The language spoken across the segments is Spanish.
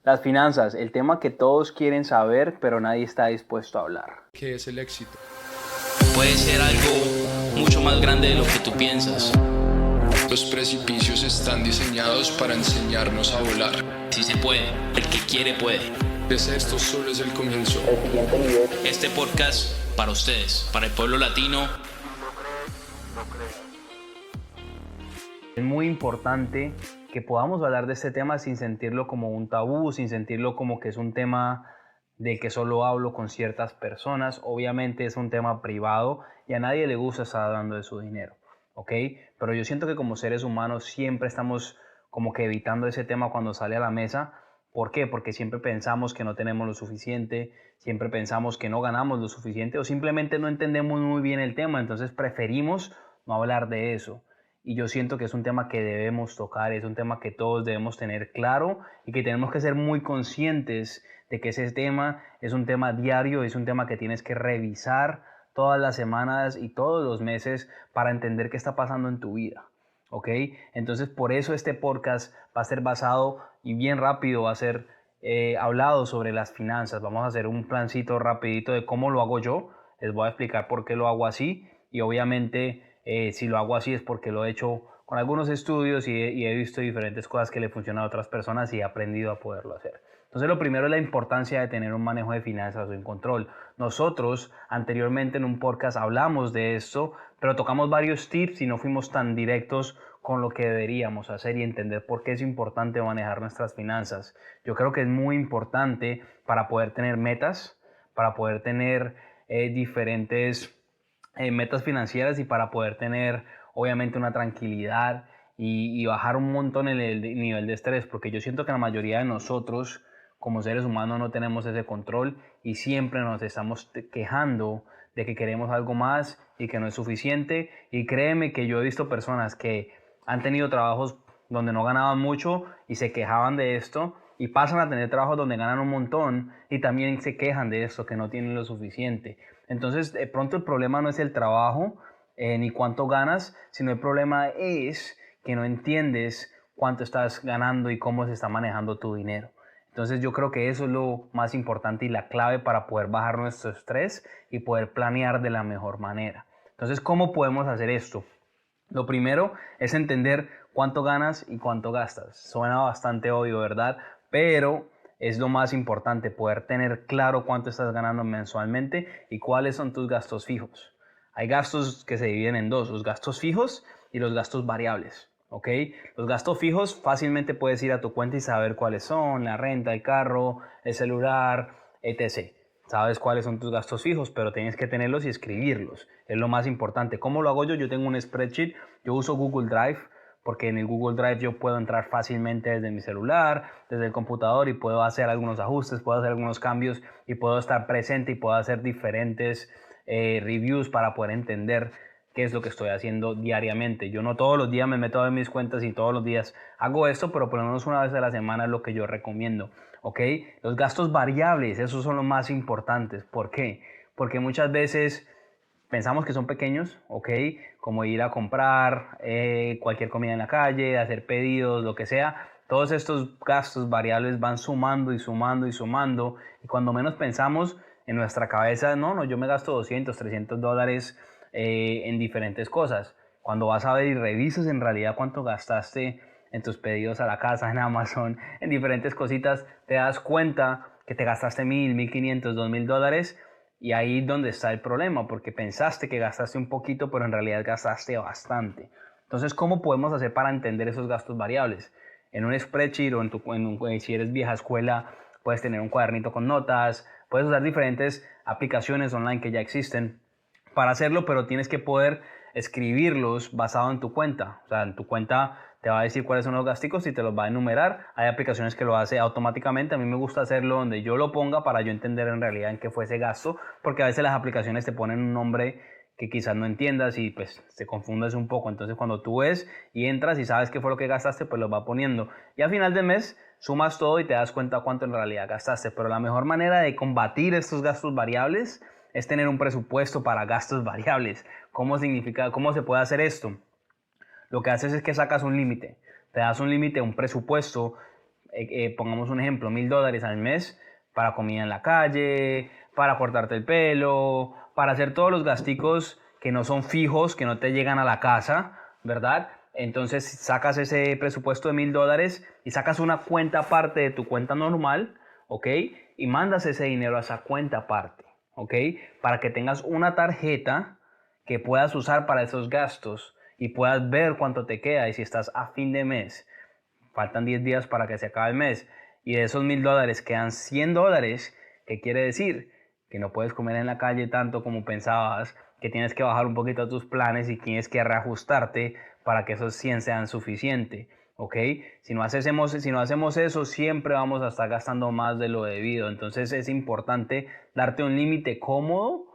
Las finanzas, el tema que todos quieren saber, pero nadie está dispuesto a hablar. ¿Qué es el éxito? Puede ser algo mucho más grande de lo que tú piensas. Los precipicios están diseñados para enseñarnos a volar. Si se puede, el que quiere puede. Esto solo es el comienzo. Este podcast para ustedes, para el pueblo latino. Es muy importante que podamos hablar de este tema sin sentirlo como un tabú, sin sentirlo como que es un tema del que solo hablo con ciertas personas. Obviamente es un tema privado y a nadie le gusta estar hablando de su dinero, ¿ok? Pero yo siento que como seres humanos siempre estamos como que evitando ese tema cuando sale a la mesa. ¿Por qué? Porque siempre pensamos que no tenemos lo suficiente, siempre pensamos que no ganamos lo suficiente o simplemente no entendemos muy bien el tema, entonces preferimos no hablar de eso. Y yo siento que es un tema que debemos tocar, es un tema que todos debemos tener claro y que tenemos que ser muy conscientes de que ese tema es un tema diario, es un tema que tienes que revisar todas las semanas y todos los meses para entender qué está pasando en tu vida, ¿ok? Entonces por eso este podcast va a ser basado y bien rápido va a ser hablado sobre las finanzas. Vamos a hacer un plancito rapidito de cómo lo hago yo, les voy a explicar por qué lo hago así y obviamente si lo hago así es porque lo he hecho con algunos estudios y he visto diferentes cosas que le funcionan a otras personas y he aprendido a poderlo hacer. Entonces lo primero es la importancia de tener un manejo de finanzas o un control. Nosotros anteriormente en un podcast hablamos de esto, pero tocamos varios tips y no fuimos tan directos con lo que deberíamos hacer y entender por qué es importante manejar nuestras finanzas. Yo creo que es muy importante para poder tener metas, para poder tener diferentes metas financieras y para poder tener obviamente una tranquilidad y bajar un montón el nivel de estrés, porque yo siento que la mayoría de nosotros como seres humanos no tenemos ese control y siempre nos estamos quejando de que queremos algo más y que no es suficiente. Y créeme que yo he visto personas que han tenido trabajos donde no ganaban mucho y se quejaban de esto y pasan a tener trabajos donde ganan un montón y también se quejan de esto, que no tienen lo suficiente. Entonces, de pronto el problema no es el trabajo ni cuánto ganas, sino el problema es que no entiendes cuánto estás ganando y cómo se está manejando tu dinero. Entonces yo creo que eso es lo más importante y la clave para poder bajar nuestro estrés y poder planear de la mejor manera. Entonces, ¿cómo podemos hacer esto? Lo primero es entender cuánto ganas y cuánto gastas. Suena bastante obvio, ¿verdad? Pero es lo más importante, poder tener claro cuánto estás ganando mensualmente y cuáles son tus gastos fijos. Hay gastos que se dividen en dos, los gastos fijos y los gastos variables. ¿Ok? Los gastos fijos fácilmente puedes ir a tu cuenta y saber cuáles son, la renta, el carro, el celular, etc. Sabes cuáles son tus gastos fijos, pero tienes que tenerlos y escribirlos. Es lo más importante. ¿Cómo lo hago yo? Yo tengo un spreadsheet, yo uso Google Drive, porque en el Google Drive yo puedo entrar fácilmente desde mi celular, desde el computador y puedo hacer algunos ajustes, puedo hacer algunos cambios y puedo estar presente y puedo hacer diferentes reviews para poder entender qué es lo que estoy haciendo diariamente. Yo no todos los días me meto a ver mis cuentas y todos los días hago esto, pero por lo menos una vez a la semana es lo que yo recomiendo, ¿ok? Los gastos variables, esos son los más importantes. ¿Por qué? Porque muchas veces pensamos que son pequeños, ¿ok? Como ir a comprar cualquier comida en la calle, hacer pedidos, lo que sea. Todos estos gastos variables van sumando y sumando y sumando. Y cuando menos pensamos en nuestra cabeza, no, yo me gasto 200, $300 en diferentes cosas. Cuando vas a ver y revisas en realidad cuánto gastaste en tus pedidos a la casa, en Amazon, en diferentes cositas, te das cuenta que te gastaste $1,000, $1,500, $2,000 y ahí es donde está el problema, porque pensaste que gastaste un poquito, pero en realidad gastaste bastante. Entonces, ¿cómo podemos hacer para entender esos gastos variables? En un spreadsheet o si eres vieja escuela, puedes tener un cuadernito con notas, puedes usar diferentes aplicaciones online que ya existen para hacerlo, pero tienes que poder escribirlos basado en tu cuenta. O sea, en tu cuenta te va a decir cuáles son los gastos y te los va a enumerar. Hay aplicaciones que lo hace automáticamente. A mí me gusta hacerlo donde yo lo ponga para yo entender en realidad en qué fue ese gasto, porque a veces las aplicaciones te ponen un nombre que quizás no entiendas y pues te confundes un poco. Entonces cuando tú ves y entras y sabes qué fue lo que gastaste, pues lo va poniendo. Y al final del mes sumas todo y te das cuenta cuánto en realidad gastaste. Pero la mejor manera de combatir estos gastos variables es tener un presupuesto para gastos variables. ¿Cómo se puede hacer esto? Lo que haces es que sacas un límite, te das un límite, un presupuesto pongamos un ejemplo, $1,000 al mes para comida en la calle, para cortarte el pelo, para hacer todos los gasticos que no son fijos, que no te llegan a la casa, ¿verdad? Entonces sacas ese presupuesto de $1,000 y sacas una cuenta aparte de tu cuenta normal, ¿ok? Y mandas ese dinero a esa cuenta aparte, ¿ok? Para que tengas una tarjeta que puedas usar para esos gastos y puedas ver cuánto te queda. Y si estás a fin de mes, faltan 10 días para que se acabe el mes, y de esos $1,000 quedan $100, ¿qué quiere decir? Que no puedes comer en la calle tanto como pensabas, que tienes que bajar un poquito tus planes y tienes que reajustarte para que esos 100 sean suficientes, ¿ok? Si no hacemos eso, siempre vamos a estar gastando más de lo debido. Entonces es importante darte un límite cómodo,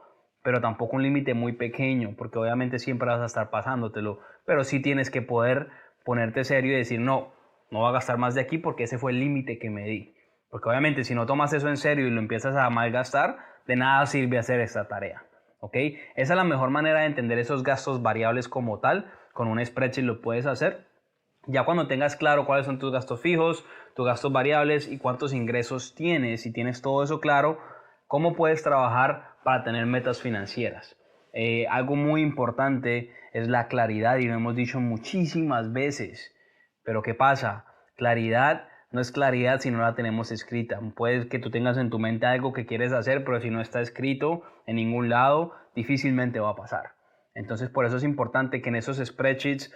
pero tampoco un límite muy pequeño, porque obviamente siempre vas a estar pasándotelo, pero sí tienes que poder ponerte serio y decir, no voy a gastar más de aquí porque ese fue el límite que me di. Porque obviamente si no tomas eso en serio y lo empiezas a malgastar, de nada sirve hacer esta tarea, ¿ok? Esa es la mejor manera de entender esos gastos variables como tal. Con un spreadsheet lo puedes hacer. Ya cuando tengas claro cuáles son tus gastos fijos, tus gastos variables y cuántos ingresos tienes, si tienes todo eso claro, ¿cómo puedes trabajar para tener metas financieras? Algo muy importante es la claridad, y lo hemos dicho muchísimas veces. Pero ¿qué pasa? Claridad no es claridad si no la tenemos escrita. Puede que tú tengas en tu mente algo que quieres hacer, pero si no está escrito en ningún lado, difícilmente va a pasar. Entonces, por eso es importante que en esos spreadsheets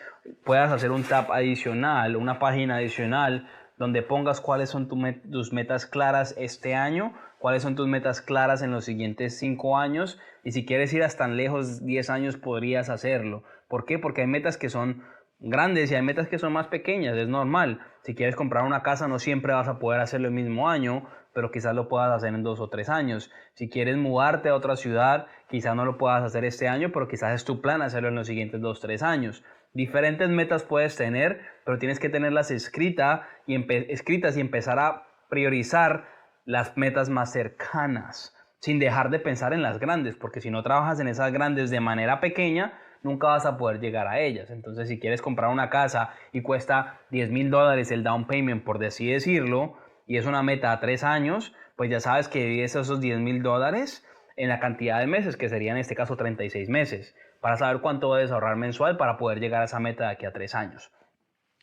puedas hacer un tab adicional, una página adicional, donde pongas cuáles son tus metas claras este año, cuáles son tus metas claras en los siguientes 5 años, y si quieres ir hasta tan lejos, 10 años, podrías hacerlo. ¿Por qué? Porque hay metas que son grandes y hay metas que son más pequeñas, es normal. Si quieres comprar una casa, no siempre vas a poder hacerlo el mismo año, pero quizás lo puedas hacer en 2 o 3 años. Si quieres mudarte a otra ciudad, quizás no lo puedas hacer este año, pero quizás es tu plan hacerlo en los siguientes 2 o 3 años. Diferentes metas puedes tener, pero tienes que tenerlas escritas y empezar a priorizar las metas más cercanas, sin dejar de pensar en las grandes, porque si no trabajas en esas grandes de manera pequeña, nunca vas a poder llegar a ellas. Entonces, si quieres comprar una casa y cuesta $10,000 el down payment, por así decirlo, y es una meta a 3 años, pues ya sabes que divides esos $10,000 en la cantidad de meses, que serían en este caso 36 meses, para saber cuánto debes ahorrar mensual para poder llegar a esa meta de aquí a 3 años.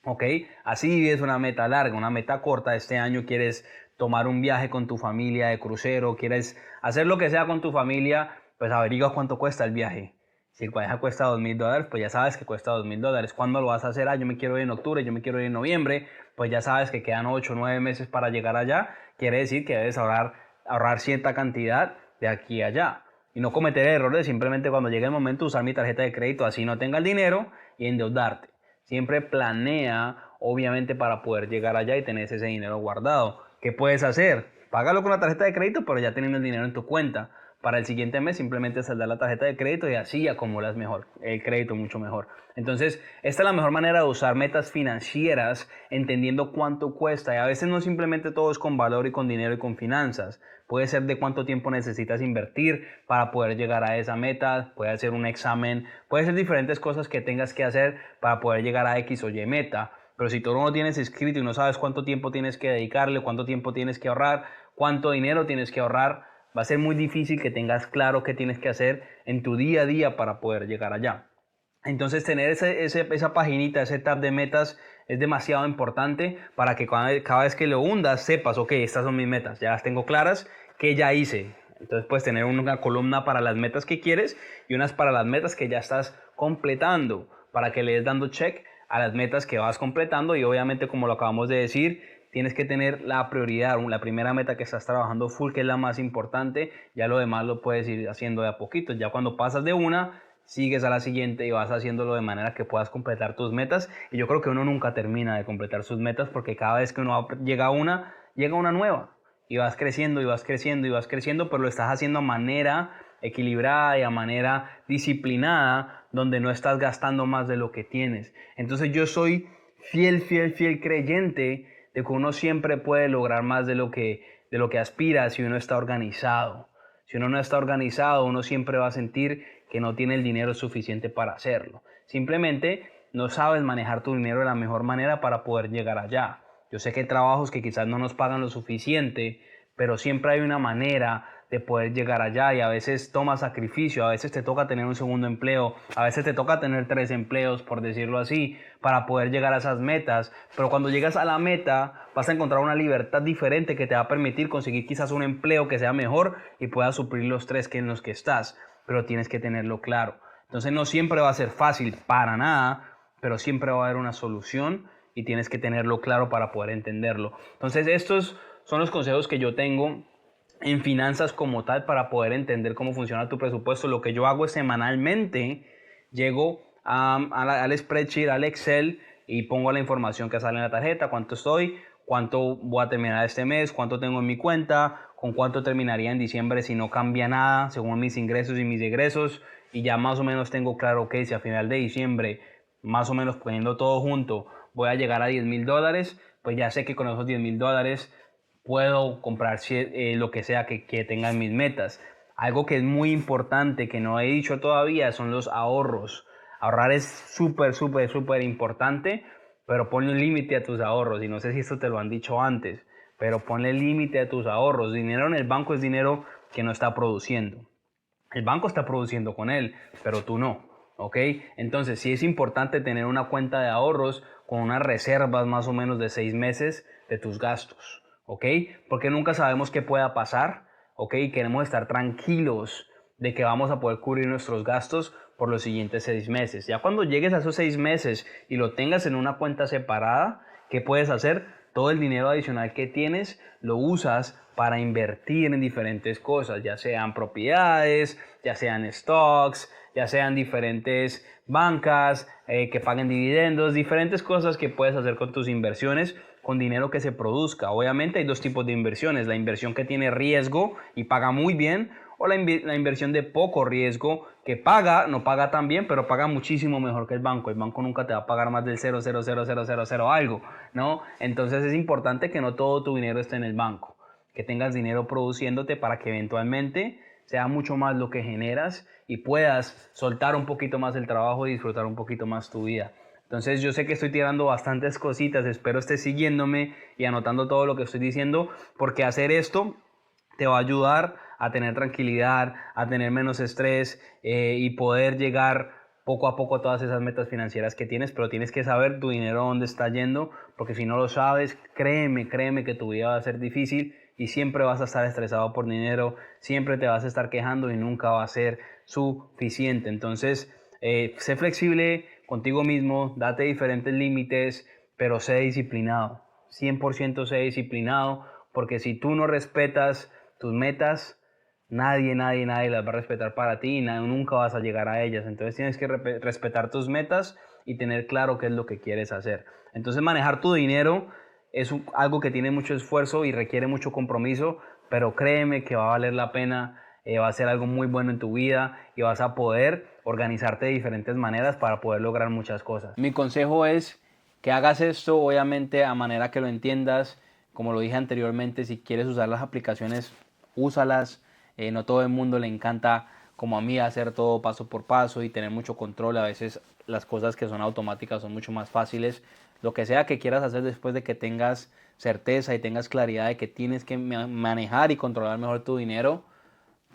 ¿Ok? Así divides una meta larga, una meta corta. Este año quieres tomar un viaje con tu familia de crucero, quieres hacer lo que sea con tu familia, pues averigua cuánto cuesta el viaje. Si el viaje cuesta $2,000, pues ya sabes que cuesta $2,000. ¿Cuándo lo vas a hacer? Yo me quiero ir en octubre, yo me quiero ir en noviembre. Pues ya sabes que quedan 8 o 9 meses para llegar allá. Quiere decir que debes ahorrar cierta cantidad de aquí a allá. Y no cometer errores simplemente cuando llegue el momento usar mi tarjeta de crédito, así no tenga el dinero, y endeudarte. Siempre planea, obviamente, para poder llegar allá y tener ese dinero guardado. ¿Qué puedes hacer? Págalo con la tarjeta de crédito, pero ya teniendo el dinero en tu cuenta. Para el siguiente mes simplemente saldar la tarjeta de crédito y así acumulas mejor, el crédito mucho mejor. Entonces, esta es la mejor manera de usar metas financieras, entendiendo cuánto cuesta. Y a veces no simplemente todo es con valor y con dinero y con finanzas. Puede ser de cuánto tiempo necesitas invertir para poder llegar a esa meta. Puede ser un examen. Puede ser diferentes cosas que tengas que hacer para poder llegar a X o Y meta. Pero si tú no lo tienes escrito y no sabes cuánto tiempo tienes que dedicarle, cuánto tiempo tienes que ahorrar, cuánto dinero tienes que ahorrar, va a ser muy difícil que tengas claro qué tienes que hacer en tu día a día para poder llegar allá. Entonces, tener esa paginita, ese tab de metas es demasiado importante para que cada vez que lo hundas sepas, ok, estas son mis metas, ya las tengo claras, ¿qué ya hice? Entonces puedes tener una columna para las metas que quieres y unas para las metas que ya estás completando, para que le des dando check a las metas que vas completando. Y obviamente, como lo acabamos de decir, tienes que tener la prioridad, la primera meta que estás trabajando full, que es la más importante. Ya lo demás lo puedes ir haciendo de a poquito. Ya cuando pasas de una, sigues a la siguiente y vas haciéndolo de manera que puedas completar tus metas. Y yo creo que uno nunca termina de completar sus metas, porque cada vez que uno llega a una nueva. Y vas creciendo y vas creciendo y vas creciendo, pero lo estás haciendo a manera equilibrada y a manera disciplinada, donde no estás gastando más de lo que tienes. Entonces yo soy fiel creyente de que uno siempre puede lograr más de lo que aspira si uno está organizado. Si uno no está organizado, uno siempre va a sentir que no tiene el dinero suficiente para hacerlo. Simplemente no sabes manejar tu dinero de la mejor manera para poder llegar allá. Yo sé que hay trabajos que quizás no nos pagan lo suficiente, pero siempre hay una manera de poder llegar allá y a veces toma sacrificio, a veces te toca tener un segundo empleo, a veces te toca tener 3 empleos, por decirlo así, para poder llegar a esas metas. Pero cuando llegas a la meta vas a encontrar una libertad diferente que te va a permitir conseguir quizás un empleo que sea mejor y puedas suplir los 3 que en los que estás, pero tienes que tenerlo claro. Entonces no siempre va a ser fácil para nada, pero siempre va a haber una solución y tienes que tenerlo claro para poder entenderlo. Entonces estos son los consejos que yo tengo en finanzas como tal para poder entender cómo funciona tu presupuesto. Lo que yo hago es semanalmente llego al spreadsheet, al Excel y pongo la información que sale en la tarjeta, cuánto estoy, cuánto voy a terminar este mes, cuánto tengo en mi cuenta, con cuánto terminaría en diciembre si no cambia nada según mis ingresos y mis egresos, y ya más o menos tengo claro que si a final de diciembre, más o menos poniendo todo junto, voy a llegar a $10,000, pues ya sé que con esos $10,000 puedo comprar lo que sea que tenga en mis metas. Algo que es muy importante, que no he dicho todavía, son los ahorros. Ahorrar es súper, súper, súper importante, pero ponle un límite a tus ahorros. Y no sé si esto te lo han dicho antes, pero ponle límite a tus ahorros. Dinero en el banco es dinero que no está produciendo. El banco está produciendo con él, pero tú no, ¿ok? Entonces sí es importante tener una cuenta de ahorros con unas reservas más o menos de 6 meses de tus gastos, ¿ok? Porque nunca sabemos qué pueda pasar, ¿ok? Queremos estar tranquilos de que vamos a poder cubrir nuestros gastos por los siguientes 6 meses. Ya cuando llegues a esos 6 meses y lo tengas en una cuenta separada, ¿qué puedes hacer? Todo el dinero adicional que tienes lo usas para invertir en diferentes cosas, ya sean propiedades, ya sean stocks, ya sean diferentes bancas que paguen dividendos, diferentes cosas que puedes hacer con tus inversiones con dinero que se produzca. Obviamente hay 2 tipos de inversiones, la inversión que tiene riesgo y paga muy bien, o la inversión de poco riesgo que no paga tan bien, pero paga muchísimo mejor que el banco. El banco nunca te va a pagar más del 0,00000 algo, ¿no? Entonces es importante que no todo tu dinero esté en el banco, que tengas dinero produciéndote para que eventualmente sea mucho más lo que generas y puedas soltar un poquito más el trabajo y disfrutar un poquito más tu vida. Entonces yo sé que estoy tirando bastantes cositas, espero estés siguiéndome y anotando todo lo que estoy diciendo, porque hacer esto te va a ayudar a tener tranquilidad, a tener menos estrés y poder llegar poco a poco a todas esas metas financieras que tienes, pero tienes que saber tu dinero dónde está yendo, porque si no lo sabes, créeme que tu vida va a ser difícil y siempre vas a estar estresado por dinero, siempre te vas a estar quejando y nunca va a ser suficiente. Entonces, sé flexible contigo mismo, date diferentes límites, pero sé disciplinado, 100% sé disciplinado, porque si tú no respetas tus metas, nadie las va a respetar para ti y nunca vas a llegar a ellas. Entonces tienes que respetar tus metas y tener claro qué es lo que quieres hacer. Entonces manejar tu dinero es algo que tiene mucho esfuerzo y requiere mucho compromiso, pero créeme que va a valer la pena, va a ser algo muy bueno en tu vida y vas a poder organizarte de diferentes maneras para poder lograr muchas cosas. Mi consejo es que hagas esto, obviamente, a manera que lo entiendas. Como lo dije anteriormente, si quieres usar las aplicaciones, úsalas. No todo el mundo le encanta, como a mí, hacer todo paso por paso y tener mucho control. A veces las cosas que son automáticas son mucho más fáciles. Lo que sea que quieras hacer después de que tengas certeza y tengas claridad de que tienes que manejar y controlar mejor tu dinero,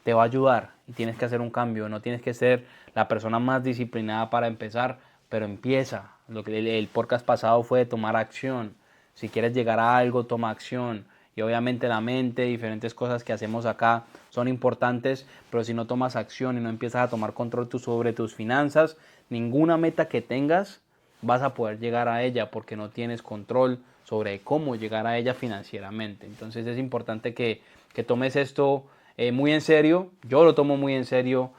te va a ayudar y tienes que hacer un cambio. No tienes que ser la persona más disciplinada para empezar, pero empieza. Lo que el podcast pasado fue de tomar acción. Si quieres llegar a algo, toma acción. Y obviamente la mente, diferentes cosas que hacemos acá son importantes, pero si no tomas acción y no empiezas a tomar control sobre tus finanzas, ninguna meta que tengas vas a poder llegar a ella porque no tienes control sobre cómo llegar a ella financieramente. Entonces es importante que tomes esto muy en serio. Yo lo tomo muy en serio.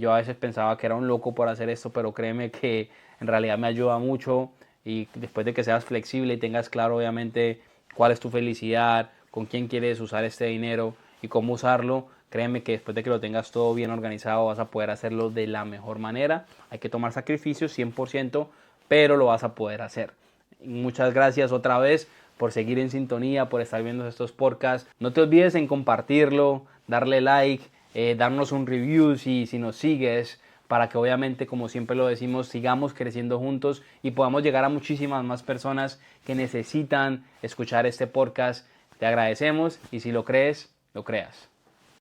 Yo a veces pensaba que era un loco por hacer esto, pero créeme que en realidad me ayuda mucho. Y después de que seas flexible y tengas claro obviamente cuál es tu felicidad, con quién quieres usar este dinero y cómo usarlo, créeme que después de que lo tengas todo bien organizado vas a poder hacerlo de la mejor manera. Hay que tomar sacrificios 100%, pero lo vas a poder hacer. Muchas gracias otra vez por seguir en sintonía, por estar viendo estos podcasts. No te olvides en compartirlo, darle like, darnos un review si nos sigues, para que obviamente, como siempre lo decimos, sigamos creciendo juntos y podamos llegar a muchísimas más personas que necesitan escuchar este podcast. Te agradecemos y si lo crees, lo creas.